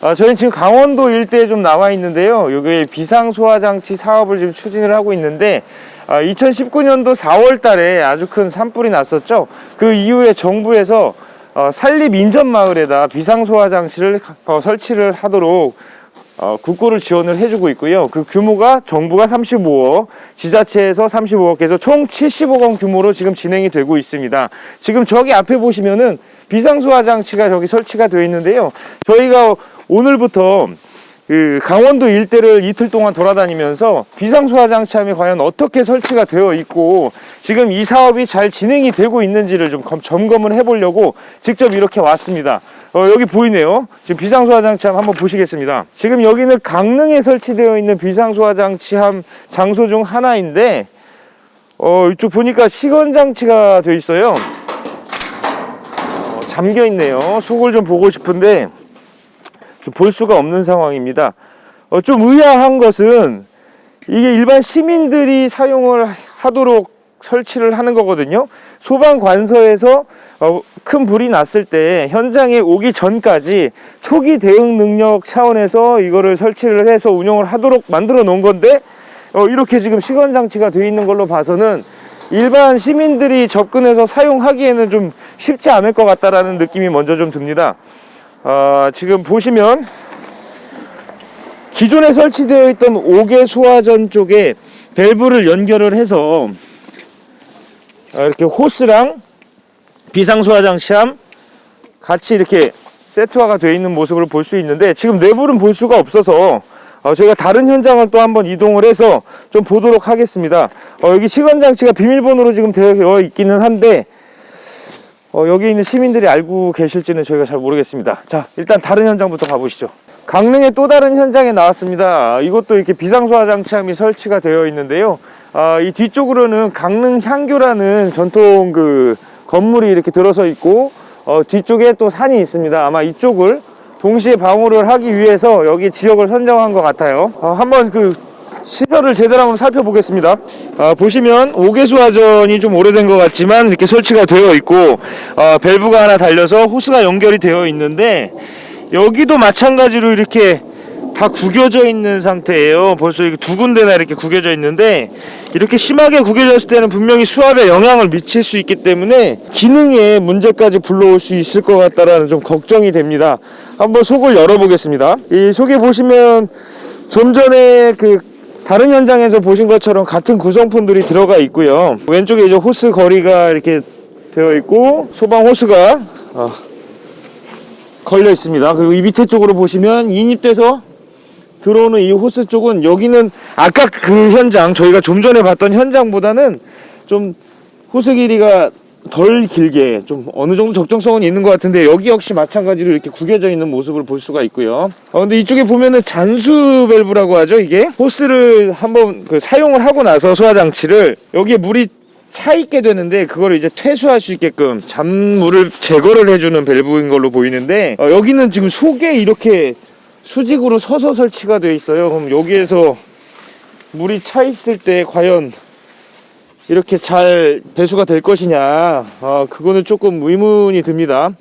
저희는 지금 강원도 일대에 좀 나와 있는데요. 여기 비상소화장치 사업을 지금 추진을 하고 있는데 2019년도 4월 달에 아주 큰 산불이 났었죠. 그 이후에 정부에서 산림인접마을에다 비상소화장치를 설치를 하도록 국고를 지원을 해주고 있고요. 그 규모가 정부가 35억, 지자체에서 35억 해서 총 70억 원 규모로 지금 진행이 되고 있습니다. 지금 저기 앞에 보시면은 비상소화장치가 저기 설치가 되어 있는데요. 저희가 오늘부터 그 강원도 일대를 이틀 동안 돌아다니면서 비상소화장치 함이 과연 어떻게 설치가 되어 있고 지금 이 사업이 잘 진행이 되고 있는지를 좀 점검을 해보려고 직접 이렇게 왔습니다. 여기 보이네요. 지금 비상소화장치 함 한번 보시겠습니다. 지금 여기는 강릉에 설치되어 있는 비상소화장치 함 장소 중 하나인데 이쪽 보니까 시건장치가 되어 있어요. 잠겨 있네요. 속을 좀 보고 싶은데 좀 볼 수가 없는 상황입니다. 좀 의아한 것은 이게 일반 시민들이 사용을 하도록 설치를 하는 거거든요. 소방관서에서 큰 불이 났을 때 현장에 오기 전까지 초기 대응 능력 차원에서 이거를 설치를 해서 운영을 하도록 만들어 놓은 건데 이렇게 지금 시건장치가 되어 있는 걸로 봐서는 일반 시민들이 접근해서 사용하기에는 좀 쉽지 않을 것 같다라는 느낌이 먼저 좀 듭니다. 지금 보시면 기존에 설치되어 있던 5개 소화전 쪽에 밸브를 연결을 해서 이렇게 호스랑 비상소화장치함 같이 이렇게 세트화가 되어 있는 모습을 볼 수 있는데 지금 내부는 볼 수가 없어서 저희가 다른 현장을 또 한번 이동을 해서 좀 보도록 하겠습니다. 여기 시건장치가 비밀번호로 지금 되어 있기는 한데 여기 있는 시민들이 알고 계실지는 저희가 잘 모르겠습니다. 자, 일단 다른 현장부터 가보시죠. 강릉의 또 다른 현장에 나왔습니다. 이것도 이렇게 비상소화장치함이 설치가 되어 있는데요. 이 뒤쪽으로는 강릉 향교라는 전통 그 건물이 이렇게 들어서 있고 뒤쪽에 또 산이 있습니다. 아마 이쪽을 동시에 방어를 하기 위해서 여기 지역을 선정한 것 같아요. 한번 그 시설을 제대로 한번 살펴보겠습니다. 보시면 5개 소화전이 좀 오래된 것 같지만 이렇게 설치가 되어 있고 밸브가 하나 달려서 호스가 연결이 되어 있는데 여기도 마찬가지로 이렇게 다 구겨져 있는 상태예요. 벌써 이게 두 군데나 이렇게 구겨져 있는데 이렇게 심하게 구겨졌을 때는 분명히 수압에 영향을 미칠 수 있기 때문에 기능에 문제까지 불러올 수 있을 것 같다라는 좀 걱정이 됩니다. 한번 속을 열어보겠습니다. 이 속에 보시면 좀 전에 그 다른 현장에서 보신 것처럼 같은 구성품들이 들어가 있고요. 왼쪽에 이제 호스 거리가 이렇게 되어 있고 소방 호스가 걸려 있습니다. 그리고 이 밑에 쪽으로 보시면 인입돼서 들어오는 이 호스 쪽은 여기는 아까 그 현장 저희가 좀 전에 봤던 현장보다는 좀 호스 길이가 덜 길게 좀 어느 정도 적정성은 있는 것 같은데 여기 역시 마찬가지로 이렇게 구겨져 있는 모습을 볼 수가 있고요. 근데 이쪽에 보면은 잔수 밸브라고 하죠. 이게 호스를 한번 사용을 하고 나서 소화장치를 여기에 물이 차 있게 되는데 그거를 이제 퇴수할 수 있게끔 잔물을 제거를 해주는 밸브인 걸로 보이는데 여기는 지금 속에 이렇게 수직으로 서서 설치가 되어 있어요. 그럼 여기에서 물이 차 있을 때 과연 이렇게 잘 배수가 될 것이냐 그거는 조금 의문이 듭니다.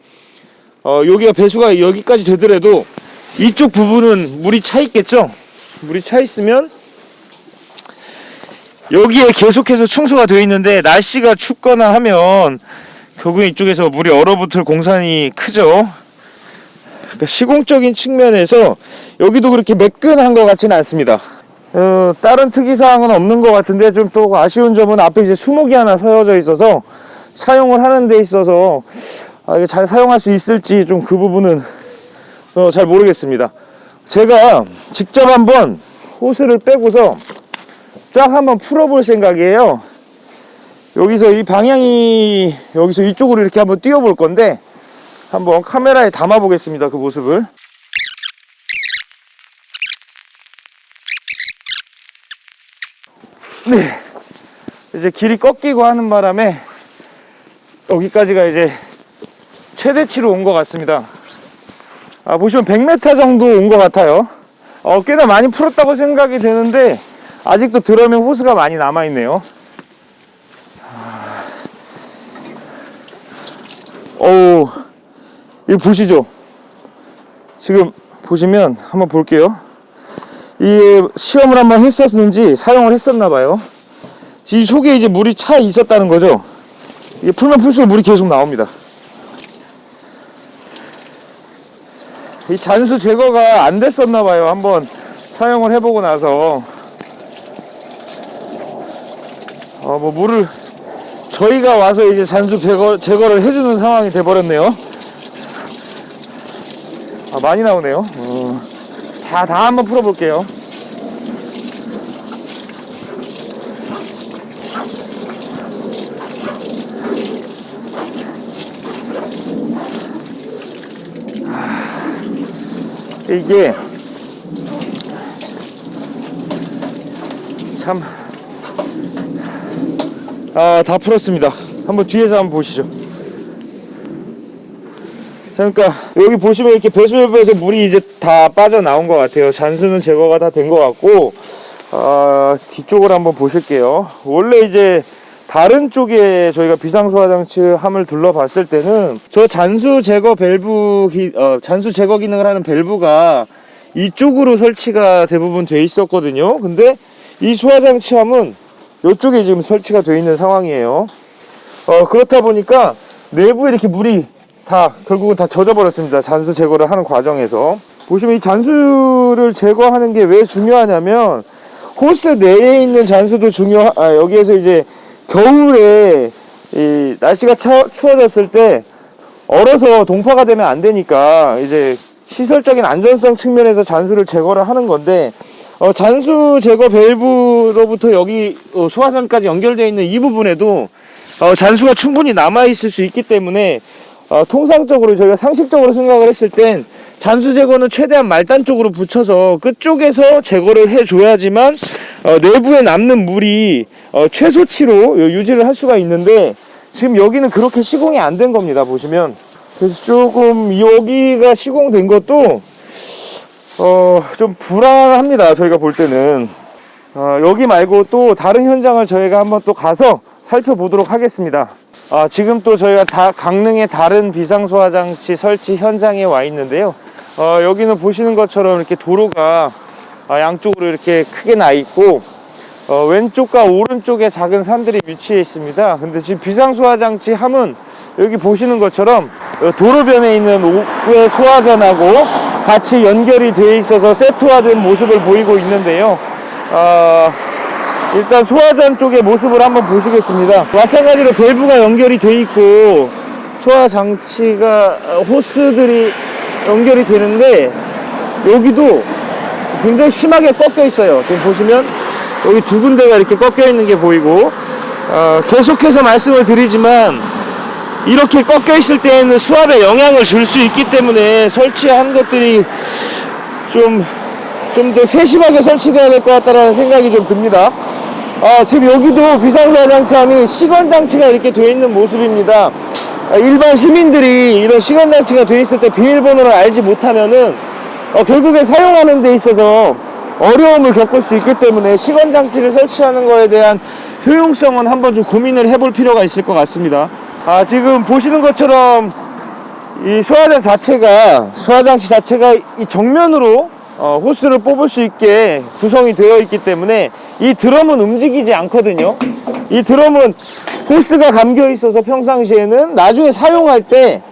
여기가 배수가 여기까지 되더라도 이쪽 부분은 물이 차 있겠죠. 물이 차 있으면 여기에 계속해서 충수가 되어 있는데 날씨가 춥거나 하면 결국에 이쪽에서 물이 얼어붙을 공산이 크죠. 그러니까 시공적인 측면에서 여기도 그렇게 매끈한 것 같지는 않습니다. 다른 특이사항은 없는 것 같은데 좀 또 아쉬운 점은 앞에 이제 수목이 하나 서여져 있어서 사용을 하는 데 있어서 이게 잘 사용할 수 있을지 좀 그 부분은 잘 모르겠습니다. 제가 직접 한번 호스를 빼고서 쫙 한번 풀어볼 생각이에요. 여기서 이 방향이 여기서 이쪽으로 이렇게 한번 띄워볼 건데 한번 카메라에 담아 보겠습니다. 그 모습을. 네, 이제 길이 꺾이고 하는 바람에 여기까지가 이제 최대치로 온 것 같습니다. 보시면 100m 정도 온 것 같아요. 꽤나 많이 풀었다고 생각이 되는데 아직도 드럼에 호스가 많이 남아있네요. 이거 보시죠. 지금 보시면 한번 볼게요. 이 시험을 한번 했었는지 사용을 했었나 봐요. 이 속에 이제 물이 차 있었다는 거죠. 이게 풀면 풀수록 물이 계속 나옵니다. 이 잔수 제거가 안 됐었나 봐요. 한번 사용을 해보고 나서 뭐 물을 저희가 와서 이제 잔수 제거를 해주는 상황이 돼버렸네요. 많이 나오네요. 자, 다 한번 풀어볼게요. 이게 참 다 풀었습니다. 한번 뒤에서 한번 보시죠. 자, 그러니까 여기 보시면 이렇게 배수밸브에서 물이 이제 다 빠져나온 것 같아요. 잔수는 제거가 다 된 것 같고, 뒤쪽을 한번 보실게요. 원래 이제 다른 쪽에 저희가 비상소화장치 함을 둘러봤을 때는 저 잔수 제거 잔수 제거 기능을 하는 밸브가 이쪽으로 설치가 대부분 돼 있었거든요. 근데 이 소화장치 함은 이쪽에 지금 설치가 되어 있는 상황이에요. 그렇다 보니까 내부에 이렇게 물이 다 결국은 다 젖어 버렸습니다. 잔수 제거를 하는 과정에서. 보시면 이 잔수를 제거하는 게 왜 중요하냐면 호스 내에 있는 잔수도 여기에서 이제 겨울에 이 날씨가 추워졌을 때 얼어서 동파가 되면 안 되니까 이제 시설적인 안전성 측면에서 잔수를 제거를 하는 건데, 잔수 제거 밸브로부터 여기 소화선까지 연결되어 있는 이 부분에도 잔수가 충분히 남아 있을 수 있기 때문에 통상적으로 저희가 상식적으로 생각을 했을 땐 잔수 제거는 최대한 말단 쪽으로 붙여서 끝쪽에서 제거를 해줘야지만 내부에 남는 물이 최소치로 유지를 할 수가 있는데, 지금 여기는 그렇게 시공이 안 된 겁니다. 보시면. 그래서 조금 여기가 시공된 것도 좀 불안합니다. 저희가 볼 때는. 여기 말고 또 다른 현장을 저희가 한번 또 가서 살펴보도록 하겠습니다. 지금 또 저희가 강릉의 다른 비상소화장치 설치 현장에 와 있는데요. 여기는 보시는 것처럼 이렇게 도로가 양쪽으로 이렇게 크게 나 있고, 왼쪽과 오른쪽에 작은 산들이 위치해 있습니다. 근데 지금 비상소화장치 함은 여기 보시는 것처럼 도로변에 있는 옥외 소화전하고 같이 연결이 되어 있어서 세트화된 모습을 보이고 있는데요. 일단 소화전 쪽의 모습을 한번 보시겠습니다. 마찬가지로 밸브가 연결이 되어 있고 소화장치가 호스들이 연결이 되는데, 여기도 굉장히 심하게 꺾여 있어요. 지금 보시면 여기 두 군데가 이렇게 꺾여 있는 게 보이고, 계속해서 말씀을 드리지만 이렇게 꺾여 있을 때에는 수압에 영향을 줄 수 있기 때문에 설치한 것들이 좀 더 세심하게 설치되어야 될 것 같다는 생각이 좀 듭니다. 지금 여기도 비상소화장치함이 시건장치가 이렇게 되어 있는 모습입니다. 일반 시민들이 이런 시건장치가 되어 있을 때 비밀번호를 알지 못하면은 결국에 사용하는 데 있어서 어려움을 겪을 수 있기 때문에 시건장치를 설치하는 거에 대한 효용성은 한번 좀 고민을 해볼 필요가 있을 것 같습니다. 지금 보시는 것처럼 이 소화장치 자체가 이 정면으로 호스를 뽑을 수 있게 구성이 되어 있기 때문에 이 드럼은 움직이지 않거든요. 이 드럼은 호스가 감겨 있어서 평상시에는 나중에 사용할 때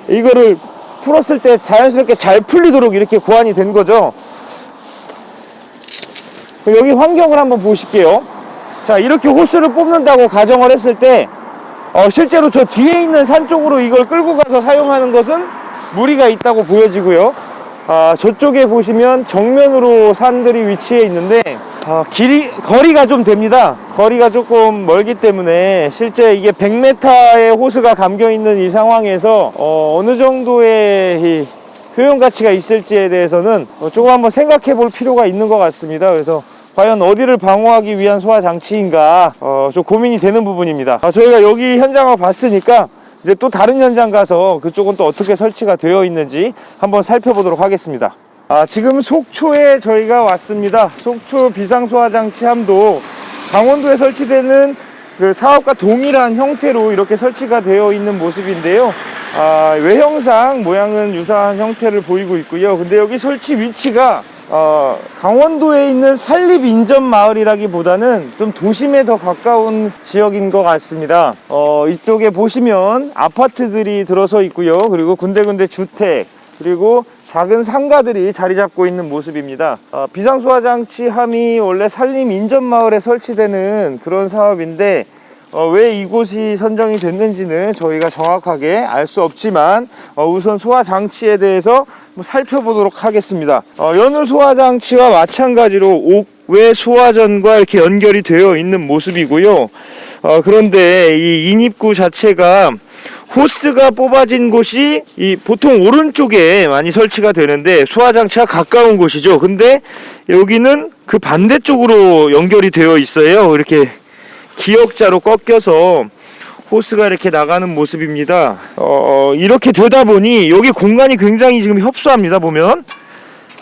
이거를 풀었을 때 자연스럽게 잘 풀리도록 이렇게 고안이 된 거죠. 여기 환경을 한번 보실게요. 자, 이렇게 호스를 뽑는다고 가정을 했을 때 실제로 저 뒤에 있는 산 쪽으로 이걸 끌고 가서 사용하는 것은 무리가 있다고 보여지고요. 저쪽에 보시면 정면으로 산들이 위치해 있는데 거리가 좀 됩니다. 거리가 조금 멀기 때문에 실제 이게 100m의 호스가 감겨 있는 이 상황에서 어느 정도의 이 효용 가치가 있을지에 대해서는 조금 한번 생각해 볼 필요가 있는 것 같습니다. 그래서 과연 어디를 방어하기 위한 소화 장치인가 좀 고민이 되는 부분입니다. 저희가 여기 현장을 봤으니까 이제 또 다른 현장 가서 그쪽은 또 어떻게 설치가 되어 있는지 한번 살펴보도록 하겠습니다. 지금 속초에 저희가 왔습니다. 속초 비상소화장치 함도 강원도에 설치되는 그 사업과 동일한 형태로 이렇게 설치가 되어 있는 모습인데요. 외형상 모양은 유사한 형태를 보이고 있고요. 근데 여기 설치 위치가 강원도에 있는 산림인접마을이라기보다는 좀 도심에 더 가까운 지역인 것 같습니다. 이쪽에 보시면 아파트들이 들어서 있고요. 그리고 군데군데 주택, 그리고 작은 상가들이 자리 잡고 있는 모습입니다. 비상소화장치함이 원래 산림인접마을에 설치되는 그런 사업인데 왜 이곳이 선정이 됐는지는 저희가 정확하게 알 수 없지만 우선 소화장치에 대해서 살펴보도록 하겠습니다. 연우 소화장치와 마찬가지로 옥외 소화전과 이렇게 연결이 되어 있는 모습이고요. 그런데 이 인입구 자체가 호스가 뽑아진 곳이 보통 오른쪽에 많이 설치가 되는데 소화장치가 가까운 곳이죠. 근데 여기는 그 반대쪽으로 연결이 되어 있어요. 이렇게 기역자로 꺾여서 호스가 이렇게 나가는 모습입니다. 이렇게 되다 보니 여기 공간이 굉장히 지금 협소합니다. 보면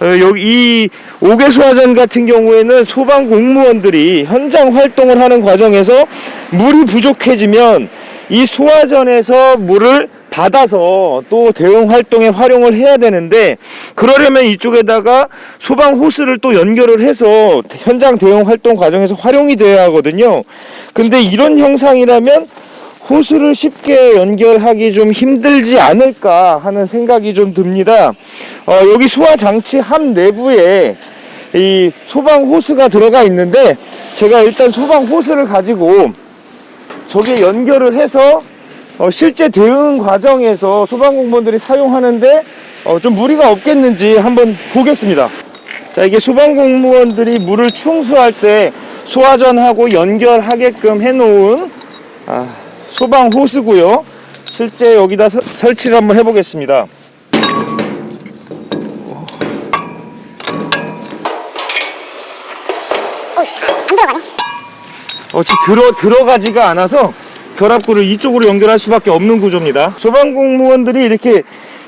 여기 이 옥외 소화전 같은 경우에는 소방 공무원들이 현장 활동을 하는 과정에서 물이 부족해지면 이 소화전에서 물을 받아서 또 대응 활동에 활용을 해야 되는데, 그러려면 이쪽에다가 소방 호스를 또 연결을 해서 현장 대응 활동 과정에서 활용이 돼야 하거든요. 근데 이런 형상이라면 호스를 쉽게 연결하기 좀 힘들지 않을까 하는 생각이 좀 듭니다. 여기 소화장치 함 내부에 이 소방 호스가 들어가 있는데, 제가 일단 소방 호스를 가지고 저기에 연결을 해서 실제 대응 과정에서 소방공무원들이 사용하는데 좀 무리가 없겠는지 한번 보겠습니다. 자, 이게 소방공무원들이 물을 충수할 때 소화전하고 연결하게끔 해놓은 소방 호스고요. 실제 여기다 설치를 한번 해보겠습니다. 오씨, 안 들어가네. 들어가지가 않아서 결합구를 이쪽으로 연결할 수밖에 없는 구조입니다. 소방공무원들이 이렇게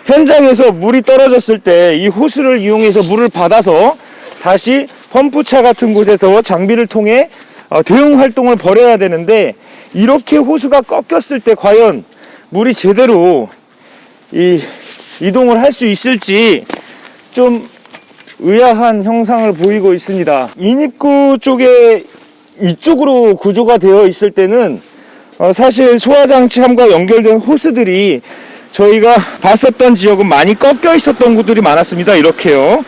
현장에서 물이 떨어졌을 때 이 호스를 이용해서 물을 받아서 다시 펌프차 같은 곳에서 장비를 통해 대응 활동을 벌여야 되는데, 이렇게 호스가 꺾였을 때 과연 물이 제대로 이동을 할 수 있을지 좀 의아한 형상을 보이고 있습니다. 인입구 쪽에 이쪽으로 구조가 되어 있을 때는 사실 소화장치함과 연결된 호스들이 저희가 봤었던 지역은 많이 꺾여 있었던 곳들이 많았습니다. 이렇게요.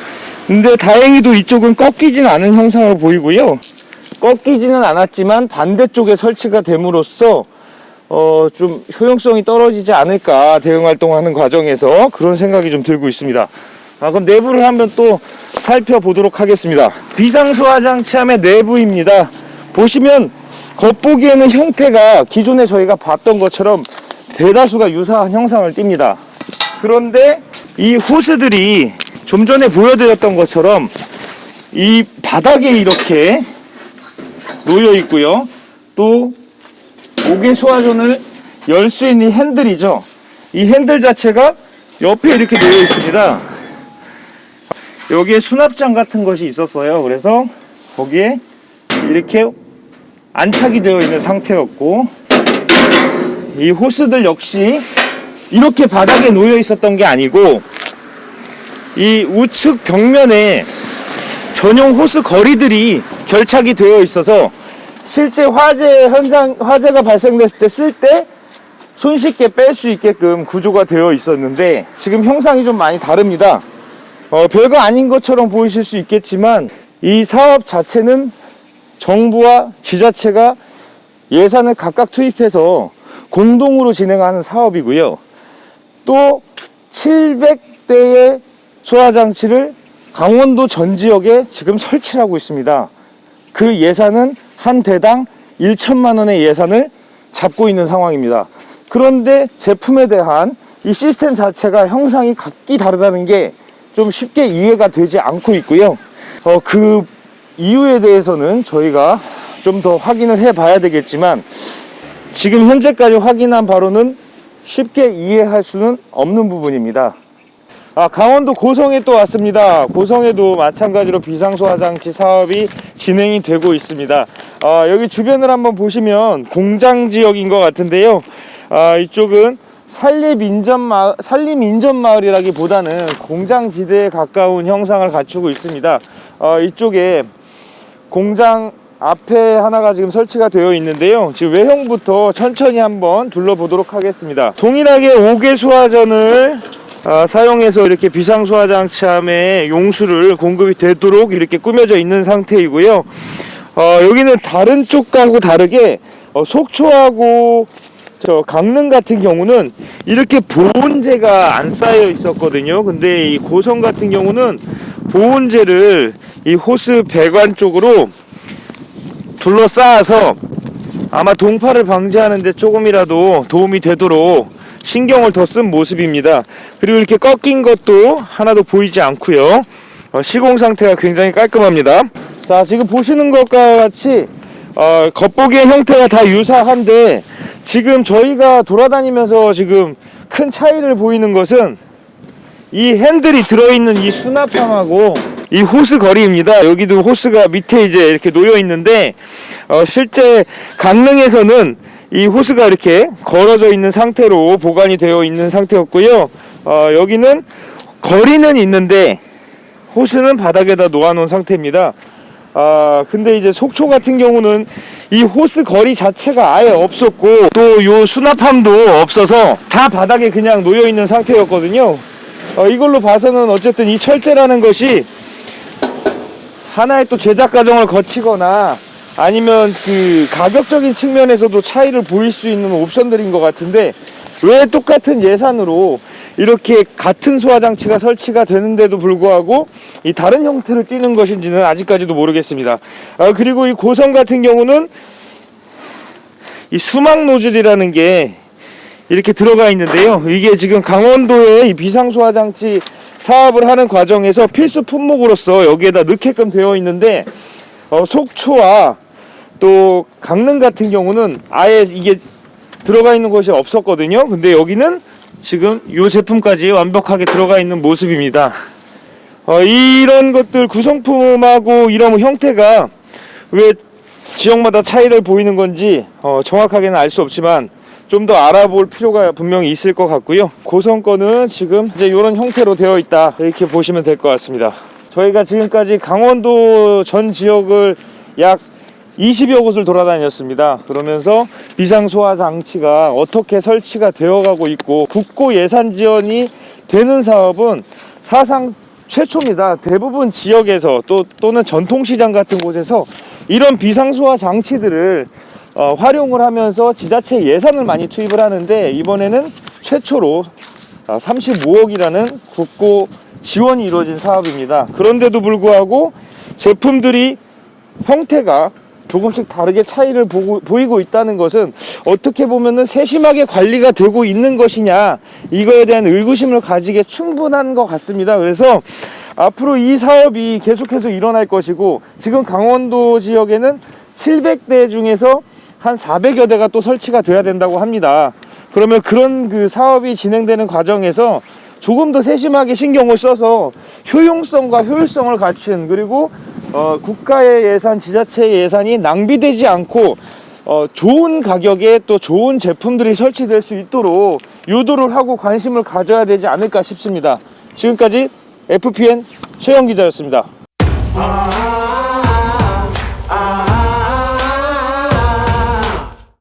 근데 다행히도 이쪽은 꺾이진 않은 형상으로 보이고요. 꺾이지는 않았지만 반대쪽에 설치가 됨으로써 좀 효용성이 떨어지지 않을까, 대응 활동하는 과정에서 그런 생각이 좀 들고 있습니다. 그럼 내부를 한번 또 살펴보도록 하겠습니다. 비상소화장치함의 내부입니다. 보시면 겉보기에는 형태가 기존에 저희가 봤던 것처럼 대다수가 유사한 형상을 띱니다. 그런데 이 호스들이 좀 전에 보여드렸던 것처럼 이 바닥에 이렇게 놓여 있고요. 또 옥외 소화전을 열 수 있는 핸들이죠. 이 핸들 자체가 옆에 이렇게 놓여 있습니다. 여기에 수납장 같은 것이 있었어요. 그래서 거기에 이렇게 안착이 되어 있는 상태였고, 이 호스들 역시 이렇게 바닥에 놓여 있었던 게 아니고 이 우측 벽면에 전용 호스 거리들이 결착이 되어 있어서 실제 화재가 발생됐을 때 쓸 때 손쉽게 뺄 수 있게끔 구조가 되어 있었는데, 지금 형상이 좀 많이 다릅니다. 별거 아닌 것처럼 보이실 수 있겠지만 이 사업 자체는 정부와 지자체가 예산을 각각 투입해서 공동으로 진행하는 사업이고요. 또 700대의 소화장치를 강원도 전 지역에 지금 설치를 하고 있습니다. 그 예산은 한 대당 1천만 원의 예산을 잡고 있는 상황입니다. 그런데 제품에 대한 이 시스템 자체가 형상이 각기 다르다는 게 좀 쉽게 이해가 되지 않고 있고요. 그 이유에 대해서는 저희가 좀 더 확인을 해 봐야 되겠지만, 지금 현재까지 확인한 바로는 쉽게 이해할 수는 없는 부분입니다. 강원도 고성에 또 왔습니다. 고성에도 마찬가지로 비상소화장치 사업이 진행이 되고 있습니다. 여기 주변을 한번 보시면 공장 지역인 것 같은데요. 이쪽은 산림인접마을이라기보다는 공장지대에 가까운 형상을 갖추고 있습니다. 이쪽에 공장 앞에 하나가 지금 설치가 되어 있는데요. 지금 외형부터 천천히 한번 둘러보도록 하겠습니다. 동일하게 5개 소화전을 사용해서 이렇게 비상소화장치함에 용수를 공급이 되도록 이렇게 꾸며져 있는 상태이고요. 여기는 다른 쪽하고 다르게 속초하고 강릉 같은 경우는 이렇게 보온재가 안 쌓여 있었거든요. 근데 이 고성 같은 경우는 보온재를 이 호스 배관 쪽으로 둘러싸아서 아마 동파를 방지하는 데 조금이라도 도움이 되도록 신경을 더 쓴 모습입니다. 그리고 이렇게 꺾인 것도 하나도 보이지 않고요. 시공 상태가 굉장히 깔끔합니다. 자, 지금 보시는 것과 같이 겉보기의 형태가 다 유사한데 지금 저희가 돌아다니면서 지금 큰 차이를 보이는 것은 이 핸들이 들어있는 이 수납함하고 이 호스 거리입니다. 여기도 호스가 밑에 이제 이렇게 놓여 있는데 실제 강릉에서는 이 호스가 이렇게 걸어져 있는 상태로 보관이 되어 있는 상태였고요. 여기는 거리는 있는데 호스는 바닥에다 놓아 놓은 상태입니다. 근데 이제 속초 같은 경우는 이 호스 거리 자체가 아예 없었고 또 요 수납함도 없어서 다 바닥에 그냥 놓여 있는 상태였거든요. 이걸로 봐서는 어쨌든 이 철제라는 것이 하나의 또 제작 과정을 거치거나 아니면 그 가격적인 측면에서도 차이를 보일 수 있는 옵션들인 것 같은데 왜 똑같은 예산으로 이렇게 같은 소화장치가 설치가 되는데도 불구하고 이 다른 형태를 띠는 것인지는 아직까지도 모르겠습니다. 그리고 이 고성 같은 경우는 이 수막 노즐이라는 게 이렇게 들어가 있는데요. 이게 지금 강원도의 이 비상소화장치 사업을 하는 과정에서 필수 품목으로서 여기에다 넣게끔 되어 있는데 속초와 또 강릉 같은 경우는 아예 이게 들어가 있는 것이 없었거든요. 근데 여기는 지금 이 제품까지 완벽하게 들어가 있는 모습입니다. 이런 것들 구성품하고 이런 형태가 왜 지역마다 차이를 보이는 건지 정확하게는 알 수 없지만 좀 더 알아볼 필요가 분명히 있을 것 같고요. 고성 거는 지금 이제 이런 형태로 되어 있다 이렇게 보시면 될 것 같습니다. 저희가 지금까지 강원도 전 지역을 약 20여 곳을 돌아다녔습니다. 그러면서 비상소화장치가 어떻게 설치가 되어가고 있고 국고 예산 지원이 되는 사업은 사상 최초입니다. 대부분 지역에서 또는 전통시장 같은 곳에서 이런 비상소화장치들을 활용을 하면서 지자체 예산을 많이 투입을 하는데 이번에는 최초로 35억이라는 국고 지원이 이루어진 사업입니다. 그런데도 불구하고 제품들이 형태가 조금씩 다르게 차이를 보이고 있다는 것은 어떻게 보면은 세심하게 관리가 되고 있는 것이냐 이거에 대한 의구심을 가지기에 충분한 것 같습니다. 그래서 앞으로 이 사업이 계속해서 일어날 것이고 지금 강원도 지역에는 700대 중에서 한 400여 대가 또 설치가 돼야 된다고 합니다. 그러면 그런 그 사업이 진행되는 과정에서 조금 더 세심하게 신경을 써서 효용성과 효율성을 갖춘 그리고 국가의 예산, 지자체의 예산이 낭비되지 않고 좋은 가격에 또 좋은 제품들이 설치될 수 있도록 유도를 하고 관심을 가져야 되지 않을까 싶습니다. 지금까지 FPN 최영 기자였습니다.